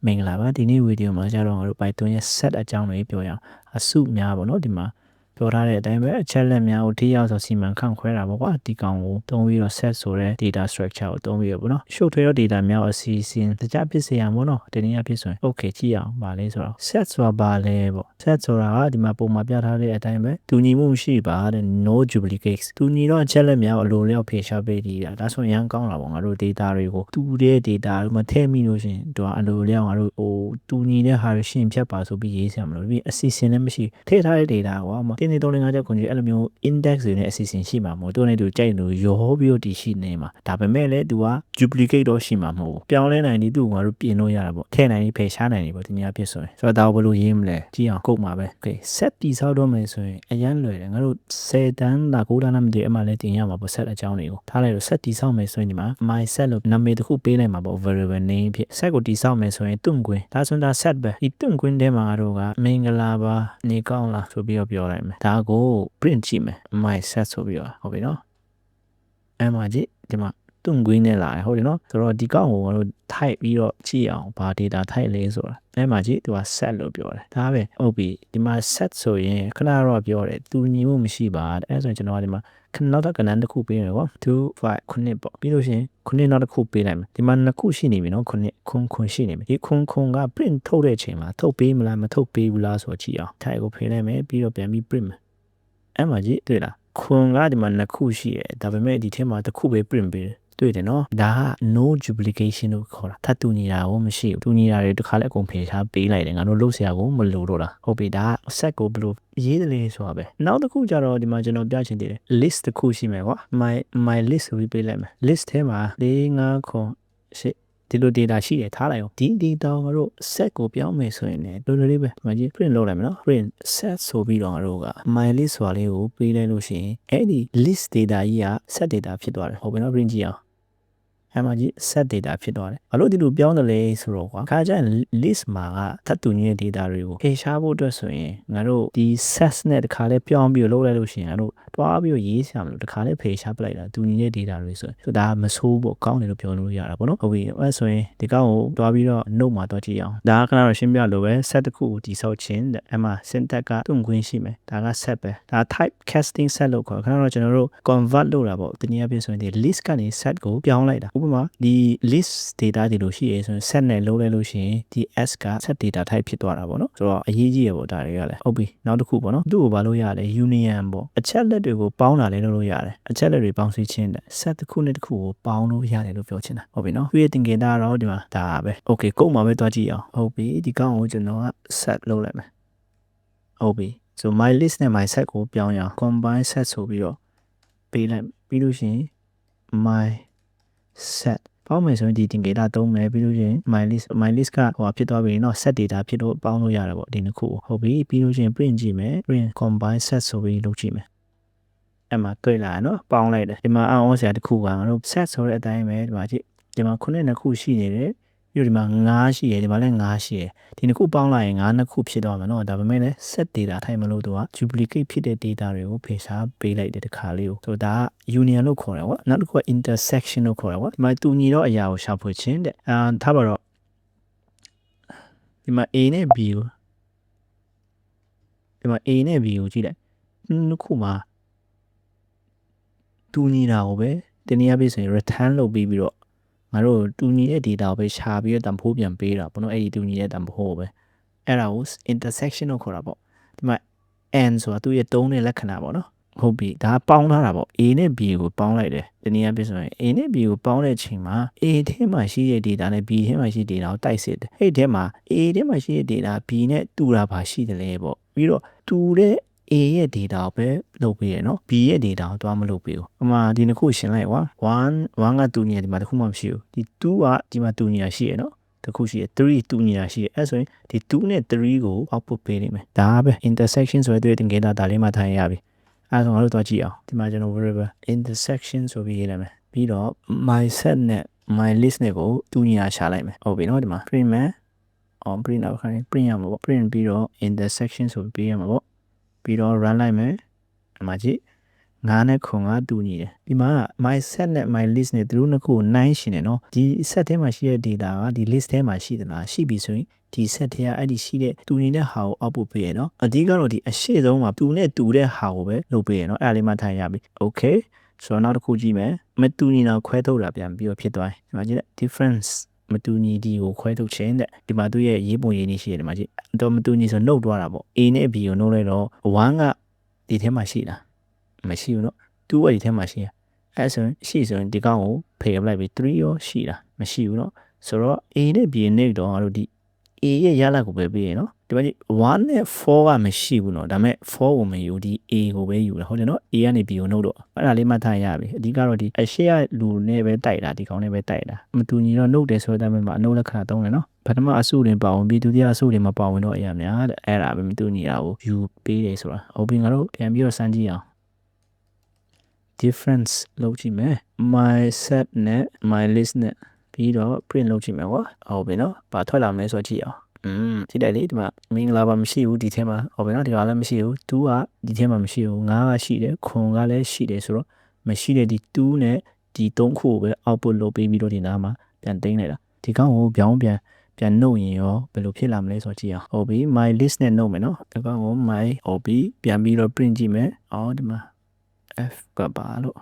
မင်္ဂလာပါဒီနေ့ဗီဒီယိုမှာကျတော့ငါတို့ Python ရဲ့ set အကြောင်းလေးပြောရအောင်အစုများပေါ့နော်ဒီမှာပြောထားတဲ့အတိုင်းပဲအချက်လက်များကိုထိရောက်စွာစီမံခန့်ခွဲတာပေါ့ကွာဒီကောင်ကိုသုံးပြီးတော့ set ဆိုတဲ့ data structure ကိုသုံးပြီးတော့ပေါ့နော်ရှုပ်ထွေးသော data များကိုအစီအစဉ်တခြားဖြစ်စေရမှာပေါ့နော်ဒီနေ့အဖြစ်ဆိုရင် okay ကြည့်အောင်ပါလေဆိုတော့ set ဆိုတာဘာလဲပေါ့ set ဆိုတာကဒီမှာပုံမှာပြထားတဲ့အတိုင်းပဲတူညီမှုမရှိပါတဲ့ no duplicates တူညီတော့အချက်လက်များကိုအလိုလျောက်ဖြည့်ရှားပေးဒီတာဒါဆိုရင်ကောင်းလာပေါ့ငါတို့ data တွေကိုတူတဲ့ data တွေမှာထည့်မိလို့ရှိရင်သူကအလိုလျောက်ငါတို့ဟိုတူညီတဲ့ဟာတွေရှင်းဖြတ်ပါဆိုပြီးရေးစရာမလိုပြီးအစီအစဉ်လည်းမရှိထည့်ထားတဲ့ data ကွာမတင်းနေ3 5ချက်ခွန်ကြီးအဲ့လိုမျိုး index တွေနဲ့အစီအစဉ်ရှိမှာမဟုတ်သူနဲ့သူကြိုက်လို့ရောပြီးတော့တည်ရှိနေမှာဒါပေမဲ့လည်းသူက duplicate တော့ရှိမှာမဟုတ်ပြောင်းလဲနိုင်သည်သူ့ကိုငါတို့ပြင်လို့ရတာပေါ့ထည့်နိုင်ပြီးဖယ်ရှားနိုင်တယ်ပေါ့ဒီနေ့အဖြစ်ဆိုရင်ဆိုတော့ဒါကိုဘယ်လိုရေးမလဲကြည့်အောင်ကုတ်မှာပဲ okay set တိဆောက်တော့မယ်ဆိုရင်အရန်လွယ်တယ်ငါတို့10တန်းလား9တန်းလားမသိဘူးအမှလည်းတင်ရမှာပေါ့ set အကြောင်းတွေကိုထားလိုက်လို့ set တိဆောက်မယ်ဆိုရင်ဒီမှာ my set လို့နာမည်တစ်ခုပေးလိုက်မှာပေါ့ variable name ဖြစ် set ကိုတိဆောက်မယ်ဆိုရင်တွန့်ခွင်းဒါဆိုရင်ဒါ set ပဲဒီတွန့်ခွင်းထဲမှာငါတို့ကမင်္ဂလာပါနေကောင်းလားဆိုပြီးတော့ပြောလိုက်မယ်ဒါကို print ကြည့်မယ် my set ဆိုပြီးတော့ဟုတ်ပြီနော်အဲ့မှာကြည့်ဒီမှာတွန့်ခွင်းနဲ့လာတယ်ဟုတ်တယ်နော်ဆိုတော့ဒီကောင်ကိုငါတို့ type ပြီးတော့ကြည့်အောင်ဘာ data type လဲဆိုတာအဲ့မှာကြည့်သူက set လို့ပြောတယ်ဒါပဲဟုတ်ပြီဒီမှာ set ဆိုရင်ခဏတော့ပြောတယ်တူညီမှုမရှိပါအဲ့ဆိုရင်ကျွန်တော်ကဒီမှာနောက်တစ်ကဏ္ဍတစ်ခုပေးမယ်ကွာ2 5 9ပေါ့ပြီးလို့ရှိရင်9နောက်တစ်ခုပေးလိုက်မယ်ဒီမှာ2ခုရှိနေပြီနော်9ရှိနေပြီဒီ9က print ထုတ်တဲ့အချိန်မှာထုတ်ပေးမလားမထုတ်ပေးဘူးလားဆိုတော့ကြည့်အောင် type ကိုဖေးလိုက်မယ်ပြီးတော့ပြန်ပြီး print မယ်အဲ့မှာကြည့်တွေ့လားခွန်ကဒီမှာ2ခုရှိတယ်ဒါပေမဲ့ဒီထဲမှာတစ်ခုပဲ print ပေးတယ်တွေ့တယ်နော်ဒါက no duplication လို့ခေါ်တာထပ်တူညီတာကိုမရှိဘူးတူညီတာတွေတစ်ခါလဲအကုန်ဖယ်ရှားပေးလိုက်တယ်ငါတို့လုပ်ဆရာကိုမလိုတော့တာဟုတ်ပြီဒါက set ကိုဘယ်လိုရေးတယ်လဲဆိုတာပဲနောက်တစ်ခုကျတော့ဒီမှာကျွန်တော်ပြချင်သေးတယ် list တစ်ခုရှိမယ်ကွာ my list ဆိုပြီးပေးလိုက်မယ် list ထဲမှာ4 5ခွန်8ဒီလို data ရှိတယ်ထားလိုက်အောင်ဒီ data ကိုငါတို့ set ကိုပြောင်းမယ်ဆိုရင်လည်းလိုလိုလေးပဲဒီမှာကြည့် print လုပ်လိုက်မယ်နော် print set ဆိုပြီးတော့ငါတို့က my list ဆိုတာလေးကိုပေးလိုက်လို့ရှိရင်အဲ့ဒီ list data ကြီးက set data ဖြစ်သွားတယ်ဟုတ်ပြီနော် print ကြည့်အောင်အဲ့မှာကြီး set data ဖြစ်သွားတယ်။ဘာလို့ဒီလိုပြောင်းတယ်လဲဆိုတော့ကွာခါကျရင် list မှာကထပ်တူညီတဲ့ data တွေကိုဖယ်ရှားဖို့အတွက်ဆိုရင်ငါတို့ဒီ set နဲ့တခါလဲပြောင်းပြီးလုပ်လိုက်လို့ရှိရင်ငါတို့တွားပြီးရေးစရာမလိုတခါလဲဖယ်ရှားပလိုက်တာတူညီတဲ့ data တွေဆိုရင်ဆိုဒါမဆိုးပေါ့ကောင်းတယ်လို့ပြောလို့ရတာပေါ့နော်။ဟုတ်ပြီအဲ့ဆိုရင်ဒီကောင်ကိုတွားပြီးတော့ note မှာတွားကြည့်အောင်။ဒါကခဏတော့ရှင်းပြလို့ပဲ set တစ်ခုကိုတိဆောက်ခြင်းတဲ့အဲ့မှာ syntax ကတွန့်ခွင်းရှိမယ်။ဒါက set ပဲ။ဒါ type casting set လို့ခေါ်ခဏတော့ကျွန်တော်တို့ convert လုပ်တာပေါ့။တနည်းအားဖြင့်ဆိုရင်ဒီ list ကနေ set ကိုပြောင်းလိုက်တာ။ဥပမာဒီ list data တွေလို့ရှိရဆိုရင် set နဲ့လုံးလိုက်လို့ရှိရင်ဒီ s က set data type ဖြစ်သွားတာပေါ့နော်ဆိုတော့အရေးကြီးရပေါ့ဒါတွေကလည်းဟုတ်ပြီနောက်တစ်ခုပေါ့နော်သူ့ကိုဘာလို့ရလဲ union ပေါ့အချက်လက်တွေကိုပေါင်းတာလည်းလုပ်လို့ရတယ်အချက်လက်တွေပေါင်းစီခြင်းတဲ့ set တစ်ခုနဲ့တစ်ခုကိုပေါင်းလို့ရတယ်လို့ပြောချင်တာဟုတ်ပြီနော်သူရဲ့သင်္ကေတကတော့ဒီမှာဒါပဲ okay ကုတ်မှာပဲတွားကြည့်အောင်ဟုတ်ပြီဒီကောင်ကိုကျွန်တော်က set လုပ်လိုက်မယ်ဟုတ်ပြီ so my list နဲ့ my set ကိုပြောင်းရအောင် combine set ဆိုပြီးတော့ပေးလိုက်ပြီးလို့ရှိရင် my set ပေါင်းမယ်ဆိုရင်ဒီသင်္ကေတသုံးမယ်ပြီးလို့ရှိရင် my list ကဟိုဖြစ်သွားပြီเนาะ set data ဖြစ်လို့ပေါင်းလို့ရတယ်ပေါ့ဒီနှစ်ခုဟုတ်ပြီပြီးလို့ရှိရင် print ကြည့်မယ် print combine set ဆိုပြီးလုပ်ကြည့်မယ်အဲ့မှာတွေ့လာเนาะပေါင်းလိုက်တယ်ဒီမှာအောင်ဆရာတစ်ခုကငါတို့ set ဆိုတဲ့အတိုင်းပဲဒီမှာကြည့်ဒီမှာ9နှစ်ခုရှိနေတယ်ပြီးတော့ဒီမှာ9ရှိရယ်ဒီမှာလည်း9ရှိရယ်ဒီနှစ်ခုပေါင်းလိုက်ရင်9နှစ်ခုဖြစ်သွားမှာเนาะဒါပေမဲ့လည်း set data ထိုင်မလို့သူက duplicate ဖြစ်တဲ့ data တွေကိုဖယ်ရှားပေးလိုက်တဲ့တခါလေးကိုဆိုတော့ဒါက union လို့ခေါ်တယ်ကွာနောက်တစ်ခုက intersection လို့ခေါ်တယ်ကွာဒီမှာတူညီတော့အရာကိုရှာဖွေခြင်းတဲ့ထားပါတော့ဒီမှာ A နဲ့ B ကိုဒီမှာ A နဲ့ B ကိုကြည့်လိုက်နှစ်ခုမှာတူညီတာကိုပဲတနည်းအားဖြင့်ဆိုရင် return လုပ်ပြီးတော့ငါတို့တူညီတဲ့ data ကိုပဲရှာပြီးတော့တန်ဖိုးပြန်ပေးတာပေါ့နော်အဲ့ဒီတူညီတဲ့တန်ဖိုးကိုပဲအဲ့ဒါကို intersection လို့ခေါ်တာပေါ့ဒီမှာ and ဆိုတာသူ့ရဲ့တုံးတဲ့လက္ခဏာပေါ့နော်ဟုတ်ပြီဒါပေါင်းထားတာပေါ့ A နဲ့ B ကိုပေါင်းလိုက်တယ်တနည်းအားဖြင့်ဆိုရင် A နဲ့ B ကိုပေါင်းတဲ့အချိန်မှာ A ထဲမှာရှိတဲ့ data နဲ့ B ထဲမှာရှိတဲ့ data ကိုတိုက်စစ်တယ်အဲ့ဒီထဲမှာ A ထဲမှာရှိတဲ့ data B နဲ့တူတာပါရှိတယ်လေပေါ့ပြီးတော့တူတဲ့A ရဲ့ data ကိုပဲလုပ်ပေးရနော် B ရဲ့ data ကိုသွားမလုပ်ပေးဘူး။အမှဒီနှစ်ခုရှင်းလိုက်ကွာ1ကတူညီတယ်ဒီမှာတစ်ခုမှမရှိဘူး။ဒီ2ကဒီမှာတူညီတာရှိရနော်။တစ်ခုရှိရ3တူညီတာရှိရအဲ့ဆိုရင်ဒီ2နဲ့3ကို output ပေးနေမယ်။ဒါပဲ intersection ဆိုတဲ့သင်္ကေတဒါလေးမှထိုင်ရပြီ။အဲ့ဆိုငါတို့သွားကြည့်အောင်။ဒီမှာကျွန်တော် variable intersection ဆိုပြီးရေးလိုက်မယ်။ပြီးတော့ my set နဲ့ my list နဲ့ကိုတူညီတာရှာလိုက်မယ်။ဟုတ်ပြီနော်ဒီမှာ print မယ်။ print နောက်ခိုင်း print ရမှာပေါ့ print ပြီးတော့ intersection ဆိုပြီးပေးရမှာပေါ့ပြီးတော့ run လိုက်မယ်အမှကြည့် ငါးနဲ့ခွန်ကတူညီတယ်ဒီမှာ my set နဲ့ my list နဲ့သူတို့နှစ်ခုကို9ရှင်တယ်နော်ဒီ set ထဲမှာရှိတဲ့ data ကဒီ list ထဲမှာရှိသလားရှိပြီဆိုရင်ဒီ set ထဲကအဲ့ဒီရှိတဲ့တူနေတဲ့ဟာကို output ပေးရနော်အဓိကတော့ဒီအရှိဆုံးမှာတူနဲ့တူတဲ့ဟာကိုပဲလုပ်ပေးရနော်အဲ့ဒါလေးမှထားရပြီ okay ဆိုတော့နောက်တစ်ခုကြည့်မယ်မတူညီတာခွဲထုတ်တာပြန်ပြီးတော့ဖြစ်သွားတယ်ဒီမှာကြည့်လိုက် difference မတူညီဒီကိုခွဲထုတ်ခြင်းတဲ့ဒီမှာသူ့ရဲ့ရေးပုံရေးနည်းရှိတယ်ဒီမှာကြည့်တော့မတူညီဆိုနှုတ်သွားတာပေါ့ A နဲ့ B ကိုနှုတ်လိုက်တော့1ကဒီထဲမှာရှိလားမရှိဘူးเนาะ2ကဒီထဲမှာရှိရအဲ့ဆိုရင်ရှိဆိုရင်ဒီကောင်ကိုဖယ်လိုက်ပြီ3ရောရှိလားမရှိဘူးเนาะဆိုတော့ A နဲ့ B နဲ့တော့ငါတို့ဒီ A ရဲ့ရလဒ်ကိုပဲပေးရเนาะဒီမှာကြည့်1နဲ့4ကမရှိဘူးเนาะဒါပေမဲ့4ကိုမယူဒီ A ကိုပဲယူတာဟုတ်တယ်เนาะ A ကနေ B ကိုနှုတ်တော့အဲ့ဒါလေးမှတ်ထားရပြီအဓိကတော့ဒီအရှိရလူနဲ့ပဲတိုက်တာဒီကောင်နဲ့ပဲတိုက်တာမတူညီတော့နှုတ်တယ်ဆိုတဲ့အတိုင်းမှာအနှုတ်လက္ခဏာသုံးတယ်เนาะပထမအစုတွင်ပါဝင်ပြီးဒုတိယအစုတွင်မပါဝင်တော့အရာများတဲ့အဲ့ဒါပဲမတူညီတာကိုယူပေးတယ်ဆိုတာဟုတ်ပြီငါတို့ပြန်ပြီးတော့စမ်းကြည့်အောင် difference လုပ်ကြည့်မယ် my set နဲ့ my list နဲ့ပြီးတော့ print လုပ်ကြည့်မယ်ကွာဟုတ်ပြီနော်ဘာထွက်လာမလဲဆိုတော့ကြည့်အောင်ကြည့်တယ်လေဒီမှာမင်္ဂလာပါမရှိဘူးဒီထဲမှာဟုတ်ပြီနော်ဒီကလည်းမရှိဘူး2ကဒီထဲမှာမရှိဘူး9ကရှိတယ်ခွန်ကလည်းရှိတယ်ဆိုတော့မရှိတဲ့ဒီ2နဲ့ဒီ3ခုကိုပဲ output လုပ်ပေးပြီးတော့ဒီနားမှာပြန်သိမ်းလိုက်တာဒီကောင်ကိုပြောင်းပြန်နှုတ်ရင်ရောဘယ်လိုဖြစ်လာမလဲဆိုတော့ကြည့်အောင်ဟုတ်ပြီ my list နဲ့နှုတ်မယ်နော်ဒီကောင်ကို my ဟုတ်ပြီပြန်ပြီးတော့ print ကြည့်မယ်အော်ဒီမှာ F ကပါလို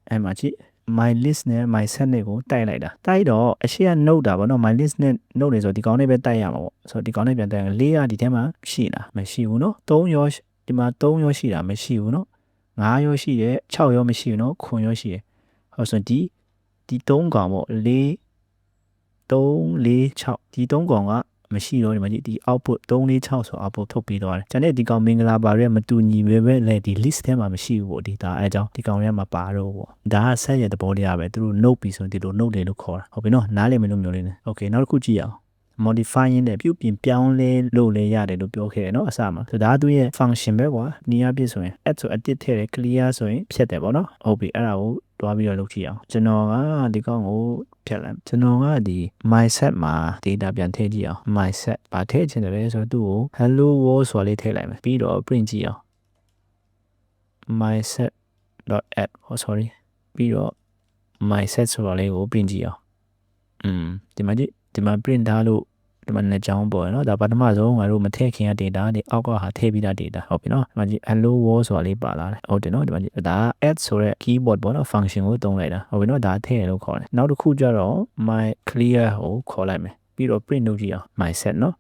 ့အဲ့မှာကြည့် my list နဲ့ my set နဲ့ကိုတိုက်လိုက်တာတိုက်တော့အရှိက note တာဗောနော် my list နဲ့ note နေဆိုဒီကောင်နဲ့ပဲတိုက်ရမှာပေါ့ဆိုတော့ဒီကောင်နဲ့ပြန်တိုက်ရင်4ကဒီထဲမှာရှိလားမရှိဘူးနော်3ရောဒီမှာ3ရောရှိတာမရှိဘူးနော်5ရောရှိတယ်6ရောမရှိဘူးနော်ခွန်ရောရှိတယ်ဟုတ်ဆိုဒီ3ကောင်ပေါ့4 3 4 6ဒီ3ကောင်ကမရှိတော့ဒီမှာဒီ output 346ဆို output ထုတ်ပေးသွားတယ်။ကျန်တဲ့ဒီကောင်မင်္ဂလာပါရဲ့မတူညီပဲလေဒီ list ထဲမှာမရှိဘူးပေါ့ဒီဒါအဲအကြောင်းဒီကောင်တွေကမပါတော့ဘူးပေါ့။ဒါက set ရဲ့သဘောတရားပဲသူတို့ note ပြီးဆိုရင်ဒီလို note တယ်လို့ခေါ်တာ။ဟုတ်ပြီနော်နားလည်မယ်လို့မျိုးလေးနဲ့။ Okay နောက်တစ်ခုကြည့်အောင်။ modifying တဲ့ပြုပြင်ပြောင်းလဲလို့လည်းရတယ်လို့ပြောခဲ့တယ်နော်အစမှာဆိုဒါသူရဲ့ function ပဲကွာ။နီးရပြဆိုရင် add ဆို edit ထည့်တယ် clear ဆိုရင်ဖြတ်တယ်ပေါ့နော်။ဟုတ်ပြီအဲ့ဒါကိုတွားပြီးတော့လုပ်ကြည့်အောင်ကျွန်တော်ကဒီကောင်ကိုဖြတ်လိုက်ကျွန်တော်ကဒီ my set မှာ data ပြန်ထည့်ကြည့်အောင် my set ဗာထည့်ချင်တယ်လဲဆိုတော့သူ့ကို hello world ဆိုတာလေးထည့်လိုက်မယ်ပြီးတော့ print ကြည့်အောင် my set.add sorry ပြီးတော့ my set ဆိုတာလေးကို print ကြည့်အောင်ဒီမှာ print ထားလို့ဒီမှာနှစ်ကြောင်းပေါ်ရနော်ဒါပထမဆုံးငါတို့မထည့်ခင်ရ data တွေအောက်ကဟာထည့်ပြီးသား data ဟုတ်ပြီနော်ဒီမှာကြည့် hello world ဆိုတာလေးပါလာတယ်ဟုတ်တယ်နော်ဒီမှာကြည့်ဒါ add ဆိုတဲ့ keyboard ပေါ့နော် function ကိုသုံးလိုက်တာဟုတ်ပြီနော်ဒါထည့်ရလို့ခေါ်တယ်နောက်တစ်ခုကျတော့ my clear ကိုခေါ်လိုက်မယ်ပြီးတော့ print လုပ်ကြည့်အောင် my set နော်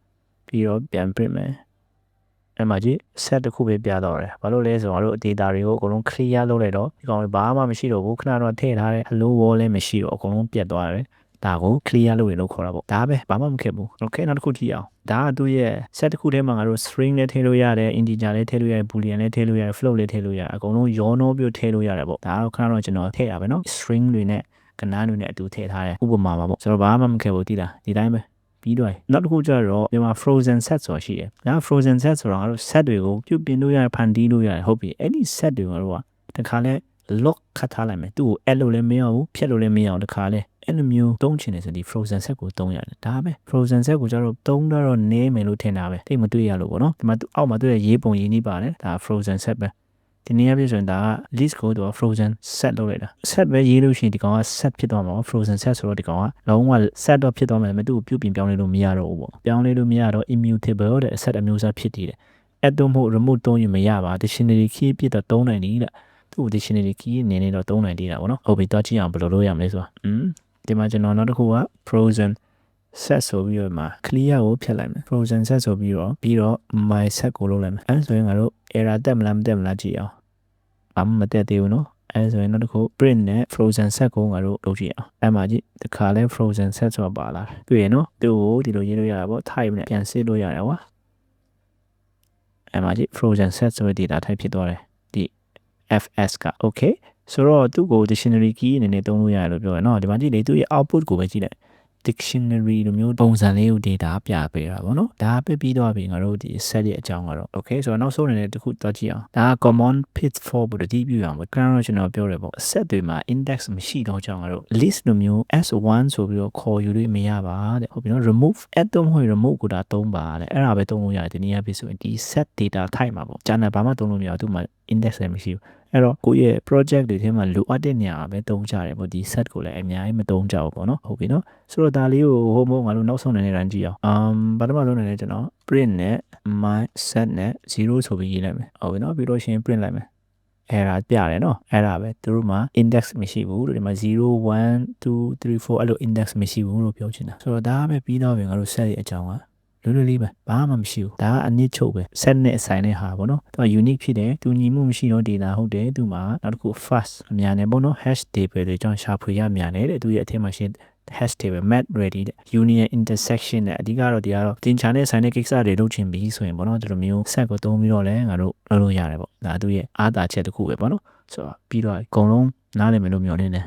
ပြီးတော့ပြန် print မယ်အဲ့မှာကြည့် set တစ်ခုပဲပြတော့တယ်ဘာလို့လဲဆိုတော့ငါတို့ data တွေကိုအကုန်လုံး clear လုပ်လိုက်တော့ဒီကောင်ဘာမှမရှိတော့ဘူးခဏတော့ထည့်ထားတဲ့ hello world လည်းမရှိတော့အကုန်လုံးပြတ်သွားတယ်ဒါကို clear လုပ်ရလို့ခေါ်တာပေါ့ဒါပဲဘာမှမခက်ဘူး okay နောက်တစ်ခုကြည့်အောင်ဒါကသူ့ရဲ့ set တစ်ခုထဲမှာငါတို့ string လည်းထည့်လို့ရတယ် integer လည်းထည့်လို့ရတယ် boolean လည်းထည့်လို့ရတယ် float လည်းထည့်လို့ရတယ်အကုန်လုံးရောနှောပြီးထည့်လို့ရတယ်ပေါ့ဒါကတော့ခဏတော့ကျွန်တော်ထည့်ရပါပဲเนาะ string တွေနဲ့ကဏ္ဍတွေနဲ့အတူထည့်ထားတယ်ဥပမာပါပေါ့ဆိုတော့ဘာမှမခက်ဘူးသိလားဒီတိုင်းပဲပြီးတော့နောက်တစ်ခုကျတော့ဒီမှာ frozen set ဆိုတာရှိတယ်ဒါ frozen set ဆိုတာငါတို့ set တွေကိုပြုပြင်လို့ရတယ်ဖန်တီးလို့ရတယ်ဟုတ်ပြီအဲ့ဒီ set တွေငါတို့ကတခါလဲ lock ခတ်ထားလိုက်မယ်သူ့ကို add လို့လည်းမရဘူးဖြတ်လို့လည်းမရအောင်တခါလဲအဲ့လိုမျိုးသုံးချင်တယ်ဆိုဒီ frozen set ကိုသုံးရတယ်ဒါပဲ frozen set ကိုကျတော့သုံးတော့နေမယ်လို့ထင်တာပဲတိတ်မတွေ့ရလို့ပေါ့နော်ဒီမှာအောက်မှာတွေ့ရရေးပုံရေးနည်းပါတယ်ဒါ frozen set ပဲဒီနေ့အပြည့်ဆိုရင်ဒါက list ကိုသူက frozen set လုပ်လိုက်တာ set ပဲရေးလို့ရှိရင်ဒီကောင်က set ဖြစ်သွားမှာ frozen set ဆိုတော့ဒီကောင်ကလုံးဝ set တော့ဖြစ်သွားမယ်မတူပြုပြင်ပြောင်းလဲလို့မရတော့ဘူးပေါ့ပြောင်းလဲလို့မရတော့ immutable တဲ့ set အမျိုးအစားဖြစ်တည်တယ် add တော့မဟုတ် remove သုံးရင်မရပါ dictionary key ပြည့်တော့သုံးနိုင်တယ်တဲ့သူ့ dictionary key အနေနဲ့တော့သုံးနိုင်သေးတာပေါ့နော်ဟုတ်ပြီတော့ကြည့်အောင်ဘယ်လိုလုပ်ရမလဲဆိုတာဒီမှာကျွန်တော်နောက်တစ်ခုက frozen set ဆိုပြီးတော့မှာ clear ကိုဖြတ်လိုက်မယ် frozen set ဆိုပြီးတော့ my set ကိုလုပ်လိုက်မယ်အဲဆိုရင်ငါတို့ error တက်မလားမတက်မလားကြည့်အောင်ဘာမှမတက်သေးဘူးเนาะအဲဆိုရင်နောက်တစ်ခု print နဲ့ frozen set ကိုငါတို့လုပ်ကြည့်အောင်အဲ့မှာကြည့်တခါလဲ frozen set ဆိုတာပါလာတွေ့ရနော်သူ့ကိုဒီလိုရေးလို့ရတာပေါ့ type နဲ့ပြန်စစ်လို့ရတယ်ကွာအဲ့မှာကြည့် frozen set ဆိုတဲ့ data type ဖြစ်သွားတယ်ဒီ fs က okay ဆိုတော့သူ့ကို dictionary key အနေနဲ့သုံးလို့ရတယ်လို့ပြောရနော်ဒီမှာကြည့်လေသူ့ရဲ့ output ကိုပဲကြည့်လိုက် dictionary လိုမျိုးပုံစံလေးကို data ပြပေးတာပေါ့နော်ဒါပဲပြီးတော့ပြီငါတို့ဒီ set ရဲ့အကြောင်းကတော့ okay ဆိုတော့နောက်ဆုံးအနေနဲ့တစ်ခုသွားကြည့်အောင်ဒါက common pitfall ပေါ့တတိပြုအောင်ပေါ့ကျွန်တော်ပြောရပေါ့ set တွေမှာ index မရှိတော့ကြောင်းငါတို့ list လိုမျိုး s1 ဆိုပြီးတော့ခေါ်ယူလို့မရပါတဲ့ဟုတ်ပြီနော် remove add တော့မဟုတ် remove ကိုဒါသုံးပါတဲ့အဲ့ဒါပဲသုံးလို့ရတယ်ဒီနေ့အဖြစ်ဆိုရင်ဒီ set data type မှာပေါ့ကျန်တဲ့ဘာမှသုံးလို့မရဘူးသူ့မှာ index လည်းမရှိဘူးအဲ့တော့ကိုယ့်ရဲ့ project တွေထဲမှာလိုအပ်တဲ့နေရာပဲသုံးကြတယ်ပေါ့ဒီ set ကိုလည်းအများကြီးမသုံးကြဘူးပေါ့နော်ဟုတ်ပြီနော်ဆိုတော့ဒါလေးကိုဟိုမို့ငါတို့နောက်ဆုံးနေတိုင်းကြည့်အောင်ပထမဆုံးနေလဲကျွန်တော် print နဲ့ my set နဲ့0ဆိုပြီးရေးလိုက်မယ်ဟုတ်ပြီနော်ပြီးတော့ရှင် print လိုက်မယ်အဲ့ဒါပြတယ်နော်အဲ့ဒါပဲသူတို့မှာ index မရှိဘူးလို့ဒီမှာ0 1 2 3 4အဲ့လို index မရှိဘူးလို့ပြောချင်တာဆိုတော့ဒါပဲပြီးတော့ပြီငါတို့ set ရဲ့အကြောင်းကလွယ်လွယ်လေးပဲဘာမှမရှိဘူးဒါကအနည်းချုပ်ပဲ set နဲ့အဆိုင်တဲ့ဟာပေါ့နော်သူက unique ဖြစ်တယ်တူညီမှုမရှိတော့ data ဟုတ်တယ်သူမှာနောက်တစ်ခု fast အများနဲ့ပေါ့နော် hash table တွေကြောင့်ရှာဖွေရများတယ်တဲ့သူရဲ့အထက်မှာရှင်း hash table map ready တဲ့ union intersection နဲ့အဓိကတော့ဒီကတော့တင်ချာနဲ့ဆိုင်တဲ့ကိစ္စတွေလုပ်ချင်ပြီးဆိုရင်ပေါ့နော်ဒီလိုမျိုး set ကိုသုံးပြီးတော့လည်းငါတို့လုပ်လို့ရတယ်ပေါ့ဒါသူရဲ့အားသာချက်တစ်ခုပဲပေါ့နော်ဆိုတော့ပြီးတော့အကုန်လုံးနားလည်မယ်လို့မျှော်လင့်တယ်